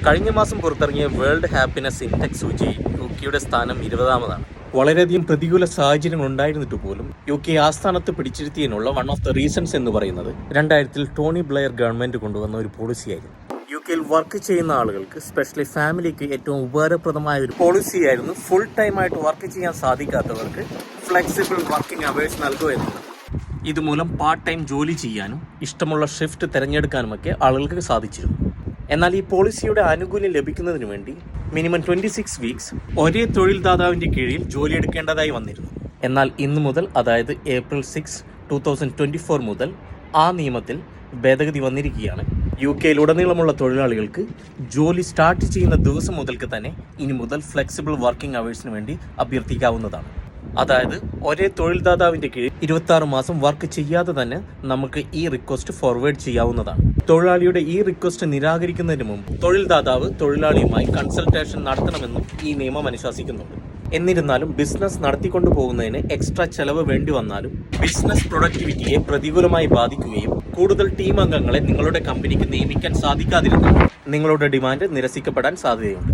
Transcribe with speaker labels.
Speaker 1: കഴിഞ്ഞ മാസം പുറത്തിറങ്ങിയ വേൾഡ് ഹാപ്പിനെസ് ഇൻഡെക്സ് സൂചിയിൽ യുകെയുടെ സ്ഥാനം 20-ാമതാണ്. വളരെയധികം പ്രതികൂല സാഹചര്യങ്ങൾ ഉണ്ടായിരുന്നിട്ട് പോലും യുകെ ആ സ്ഥാനത്ത് പിടിച്ചിരുത്തിയതിനുള്ള വൺ ഓഫ് ദ റീസൺസ് എന്ന് പറയുന്നത് 2000-ൽ ടോണി ബ്ലെയർ ഗവൺമെന്റ് കൊണ്ടുവന്ന ഒരു പോളിസിയായിരുന്നു. യുകെയിൽ വർക്ക് ചെയ്യുന്ന ആളുകൾക്ക്, സ്പെഷ്യലി ഫാമിലിക്ക് ഏറ്റവും ഉപകാരപ്രദമായ ഒരു പോളിസിയായിരുന്നു ഫുൾ ടൈം ആയിട്ട് വർക്ക് ചെയ്യാൻ സാധിക്കാത്തവർക്ക് ഫ്ലെക്സിബിൾ വർക്കിംഗ് അവേഴ്സ് നൽകുക എന്നുള്ളത്. ഇതുമൂലം പാർട്ട് ടൈം ജോലി ചെയ്യാനും ഇഷ്ടമുള്ള ഷിഫ്റ്റ് തിരഞ്ഞെടുക്കാനുമൊക്കെ ആളുകൾക്ക് സാധിച്ചിരുന്നു. എന്നാൽ ഈ പോളിസിയുടെ ആനുകൂല്യം ലഭിക്കുന്നതിന് വേണ്ടി മിനിമം 26 വീക്സ് ഒരേ തൊഴിൽദാതാവിന്റെ കീഴിൽ ജോലിയെടുക്കേണ്ടതായി വന്നിരുന്നു. എന്നാൽ ഇന്നു മുതൽ, അതായത് April 6, 2024 മുതൽ ആ നിയമത്തിൽ ഭേദഗതി വന്നിരിക്കുകയാണ്. യുകെയിലുടനീളമുള്ള തൊഴിലാളികൾക്ക് ജോലി സ്റ്റാർട്ട് ചെയ്യുന്ന ദിവസം മുതൽക്ക് തന്നെ ഇനി മുതൽ ഫ്ലെക്സിബിൾ വർക്കിംഗ് അവേഴ്സിന് വേണ്ടി അഭ്യർത്ഥിക്കാവുന്നതാണ്. അതായത് ഒരേ തൊഴിൽദാതാവിന്റെ കീഴിൽ 26 മാസം വർക്ക് ചെയ്യാതെ തന്നെ നമുക്ക് ഈ റിക്വസ്റ്റ് ഫോർവേഡ് ചെയ്യാവുന്നതാണ്. തൊഴിലാളിയുടെ ഈ റിക്വസ്റ്റ് നിരാകരിക്കുന്നതിന് മുമ്പ് തൊഴിൽദാതാവ് തൊഴിലാളിയുമായി കൺസൾട്ടേഷൻ നടത്തണമെന്നും ഈ നിയമം അനുശാസിക്കുന്നുണ്ട്. എന്നിരുന്നാലും ബിസിനസ് നടത്തിക്കൊണ്ടു പോകുന്നതിന് എക്സ്ട്രാ ചെലവ് വേണ്ടി വന്നാലും ബിസിനസ് പ്രൊഡക്ടിവിറ്റിയെ പ്രതികൂലമായി ബാധിക്കുകയും കൂടുതൽ ടീം അംഗങ്ങളെ നിങ്ങളുടെ കമ്പനിക്ക് നിയമിക്കാൻ സാധിക്കാതിരുന്നാൽ നിങ്ങളുടെ ഡിമാൻഡ് നിരസിക്കപ്പെടാൻ സാധ്യതയുണ്ട്.